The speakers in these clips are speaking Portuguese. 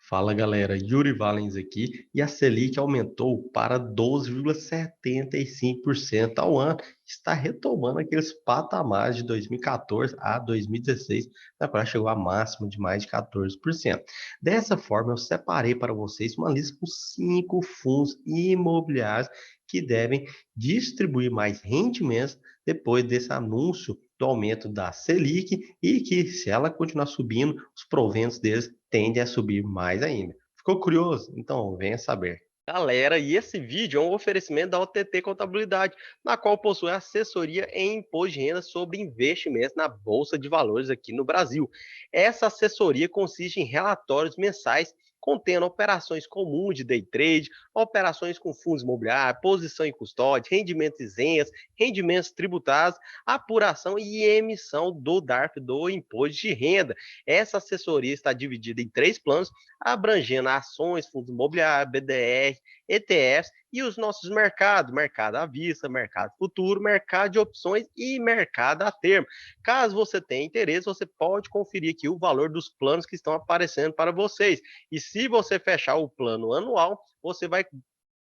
Fala galera, Yuri Valens aqui e a Selic aumentou para 12,75% ao ano, está retomando aqueles patamares de 2014 a 2016, na qual chegou a máxima de mais de 14%. Dessa forma, eu separei para vocês uma lista com 5 fundos imobiliários que devem distribuir mais rendimentos depois desse anúncio do aumento da Selic e que, se ela continuar subindo, os proventos deles tendem a subir mais ainda. Ficou curioso? Então venha saber. Galera, e esse vídeo é um oferecimento da OTT Contabilidade, na qual possui assessoria em imposto de renda sobre investimentos na Bolsa de Valores aqui no Brasil. Essa assessoria consiste em relatórios mensais contendo operações comuns de day trade, operações com fundos imobiliários, posição em custódia, rendimentos isentos, rendimentos tributários, apuração e emissão do DARF, do imposto de renda. Essa assessoria está dividida em 3 planos, abrangendo ações, fundos imobiliários, BDR, ETFs e os nossos mercados, mercado à vista, mercado futuro, mercado de opções e mercado a termo. Caso você tenha interesse, você pode conferir aqui o valor dos planos que estão aparecendo para vocês. E se você fechar o plano anual, você vai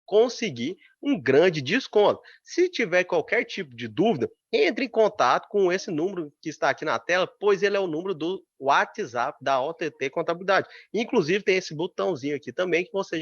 conseguir um grande desconto. Se tiver qualquer tipo de dúvida, entre em contato com esse número que está aqui na tela, pois ele é o número do WhatsApp da OTT Contabilidade. Inclusive tem esse botãozinho aqui também que você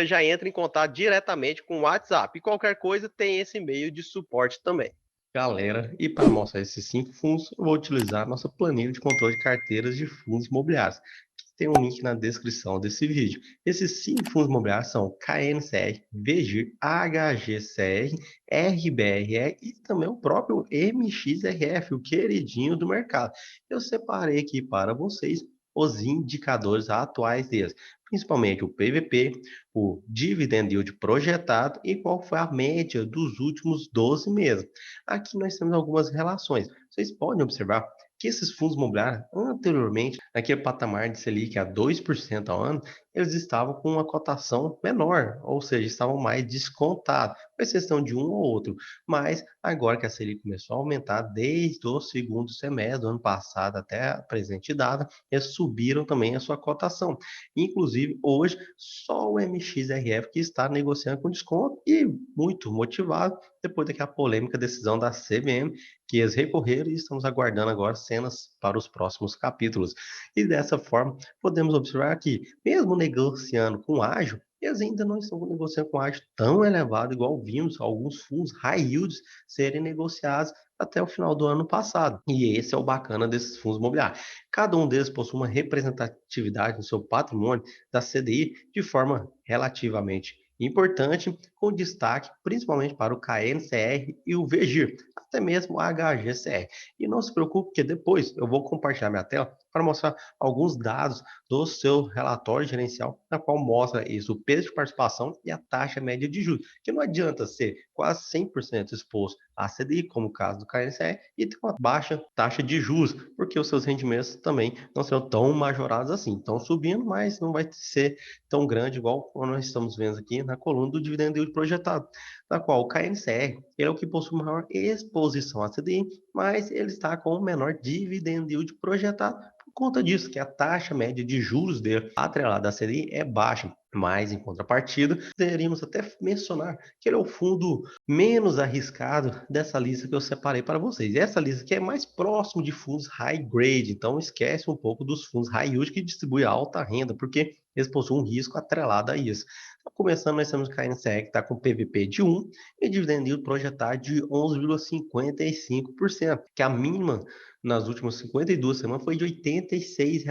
já entra em contato diretamente com o WhatsApp. E qualquer coisa tem esse e-mail de suporte também. Galera, e para mostrar esses 5 fundos, eu vou utilizar a nossa planilha de controle de carteiras de fundos imobiliários, que tem um link na descrição desse vídeo. Esses 5 fundos imobiliários são KNCR, VGIR, HGCR, RBRE e também o próprio MXRF, o queridinho do mercado. Eu separei aqui para vocês os indicadores atuais deles, principalmente o PVP, o dividend yield projetado e qual foi a média dos últimos 12 meses. Aqui nós temos algumas relações. Vocês podem observar que esses fundos imobiliários, anteriormente, naquele patamar de Selic a 2% ao ano, eles estavam com uma cotação menor, ou seja, estavam mais descontados, com exceção de um ou outro. Mas agora que a Selic começou a aumentar desde o segundo semestre do ano passado até a presente data, eles subiram também a sua cotação. Inclusive, hoje, só o MXRF que está negociando com desconto e muito motivado depois daquela polêmica decisão da CVM, que eles recorreram e estamos aguardando agora cenas para os próximos capítulos. E dessa forma, podemos observar que, mesmo negociando com ágio, eles ainda não estão negociando com ágio tão elevado, igual vimos alguns fundos high yields serem negociados até o final do ano passado. E esse é o bacana desses fundos imobiliários. Cada um deles possui uma representatividade no seu patrimônio da CDI de forma relativamente importante, com destaque principalmente para o KNCR e o VGIR, até mesmo o HGCR. E não se preocupe que depois eu vou compartilhar minha tela para mostrar alguns dados do seu relatório gerencial, na qual mostra isso, o peso de participação e a taxa média de juros, que não adianta ser quase 100% exposto à CDI, como o caso do KNCR, e ter uma baixa taxa de juros, porque os seus rendimentos também não serão tão majorados assim. Estão subindo, mas não vai ser tão grande igual nós estamos vendo aqui na coluna do dividendo yield projetado, na qual o KNCR ele é o que possui maior exposição à CDI, mas ele está com o menor dividend yield projetado por conta disso, que a taxa média de juros dele atrelada à CDI é baixa. Mas, em contrapartida, poderíamos até mencionar que ele é o fundo menos arriscado dessa lista que eu separei para vocês. E essa lista aqui é mais próximo de fundos high grade, então esquece um pouco dos fundos high yield que distribuem alta renda, porque eles possuem um risco atrelado a isso. Então, começando, nós temos o KNCR, que está com PVP de 1 e dividend yield projetado de 11,55%, que a mínima nas últimas 52 semanas foi de R$ 86.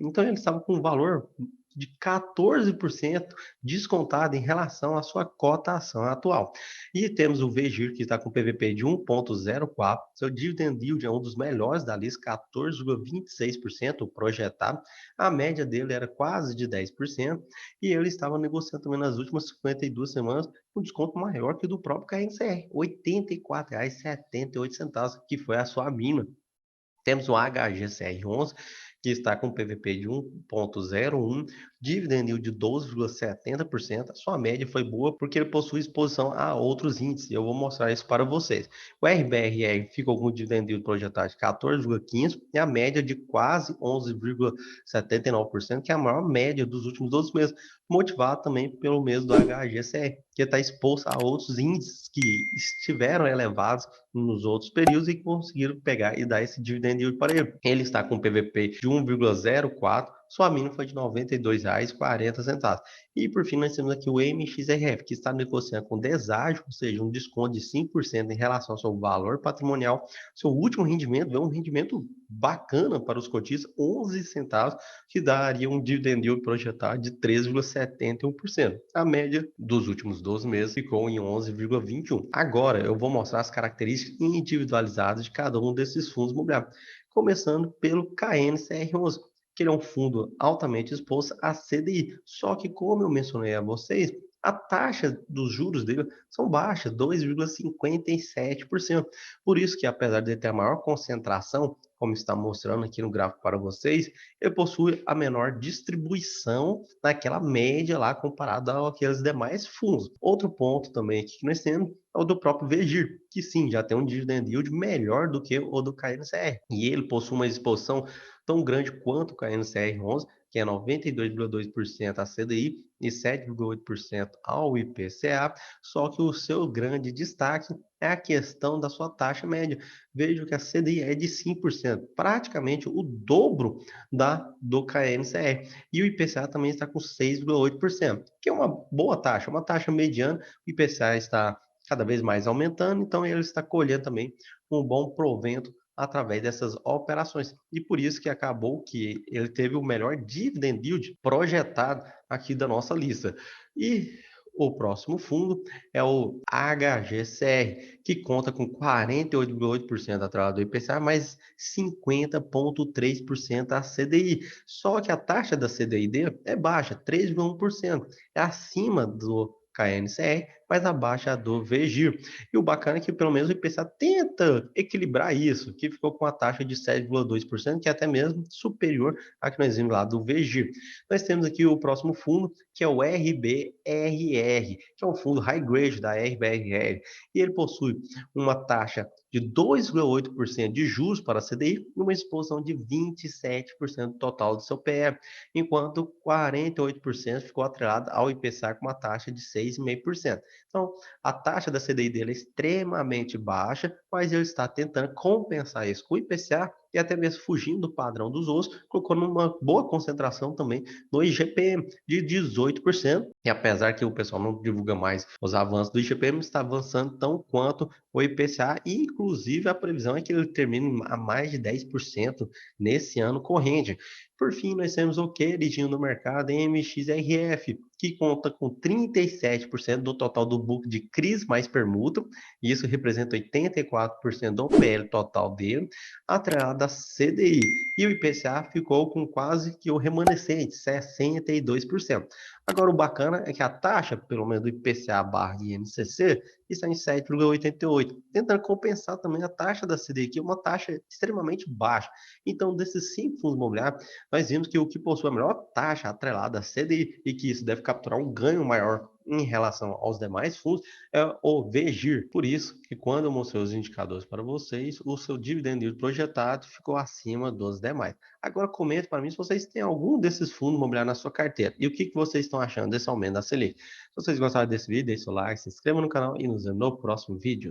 Então, ele estava com um valor de 14% descontado em relação à sua cotação atual. E temos o VGIR, que está com PVP de 1,04, seu dividend yield é um dos melhores da lista, 14,26% projetado, a média dele era quase de 10%, e ele estava negociando também nas últimas 52 semanas um desconto maior que o do próprio KNCR, R$ 84,78, que foi a sua mínima. Temos o HGCR11, que está com PVP de 1,01, dividend yield de 12,70%, a sua média foi boa porque ele possui exposição a outros índices. Eu vou mostrar isso para vocês. O RBRR ficou com o dividend yield projetado de 14,15% e a média de quase 11,79%, que é a maior média dos últimos 12 meses, motivado também pelo mês do HGCR, que está exposto a outros índices que estiveram elevados nos outros períodos e conseguiram pegar e dar esse dividend yield para ele. Ele está com PVP de 1,04, sua mínima foi de R$ 92,40. E por fim, nós temos aqui o MXRF, que está negociando com deságio, ou seja, um desconto de 5% em relação ao seu valor patrimonial. Seu último rendimento é um rendimento bacana para os cotistas, 11 centavos, que daria um dividend yield projetado de 3,71%. A média dos últimos 12 meses ficou em 11,21%. Agora eu vou mostrar as características individualizadas de cada um desses fundos imobiliários, começando pelo KNCR11, que ele é um fundo altamente exposto a CDI. Só que, como eu mencionei a vocês, a taxa dos juros dele são baixas, 2,57%. Por isso que, apesar de ter a maior concentração, como está mostrando aqui no gráfico para vocês, ele possui a menor distribuição naquela média lá comparado àqueles demais fundos. Outro ponto também aqui que nós temos é o do próprio VGIR, que sim, já tem um dividend yield melhor do que o do KNCR. E ele possui uma exposição tão grande quanto o KNCR11, que é 92,2% a CDI e 7,8% ao IPCA, só que o seu grande destaque é a questão da sua taxa média. Veja que a CDI é de 5%, praticamente o dobro do KNCR. E o IPCA também está com 6,8%, que é uma boa taxa, uma taxa mediana. O IPCA está cada vez mais aumentando, então ele está colhendo também um bom provento através dessas operações. E por isso que acabou que ele teve o melhor dividend yield projetado aqui da nossa lista. E o próximo fundo é o HGCR, que conta com 48,8% atrelado do IPCA, mais 50,3% a CDI. Só que a taxa da CDI dele é baixa, 3,1%. É acima do KNCR, mas abaixo do VGIR. E o bacana é que pelo menos o IPCA tenta equilibrar isso, que ficou com a taxa de 7,2%, que é até mesmo superior à que nós vimos lá do VGIR. Nós temos aqui o próximo fundo, que é o RBRR, que é um fundo high grade da RBRR, e ele possui uma taxa de 2,8% de juros para a CDI e uma exposição de 27% total do seu PE, enquanto 48% ficou atrelado ao IPCA com uma taxa de 6,5%. Então, a taxa da CDI dele é extremamente baixa, mas ele está tentando compensar isso com o IPCA e até mesmo fugindo do padrão dos outros, colocando uma boa concentração também no IGPM de 18%. E apesar que o pessoal não divulga mais os avanços do IGPM, está avançando tão quanto o IPCA, e inclusive a previsão é que ele termine a mais de 10% nesse ano corrente. Por fim, nós temos o queridinho do mercado, MXRF, que conta com 37% do total do book de CRIs mais permuta, e isso representa 84% do PL total dele, atrelado à CDI. E o IPCA ficou com quase que o remanescente, 62%. Agora, o bacana é que a taxa, pelo menos do IPCA barra INCC, está em 7,88, tentando compensar também a taxa da CDI, que é uma taxa extremamente baixa. Então, desses 5 fundos imobiliários, nós vimos que o que possui a melhor taxa atrelada à CDI e que isso deve capturar um ganho maior em relação aos demais fundos é o VGIR. Por isso que quando eu mostrei os indicadores para vocês, o seu dividend yield projetado ficou acima dos demais. Agora comente para mim se vocês têm algum desses fundos imobiliários na sua carteira e o que vocês estão achando desse aumento da Selic. Se vocês gostaram desse vídeo, deixe seu like, se inscreva no canal e nos vemos no próximo vídeo.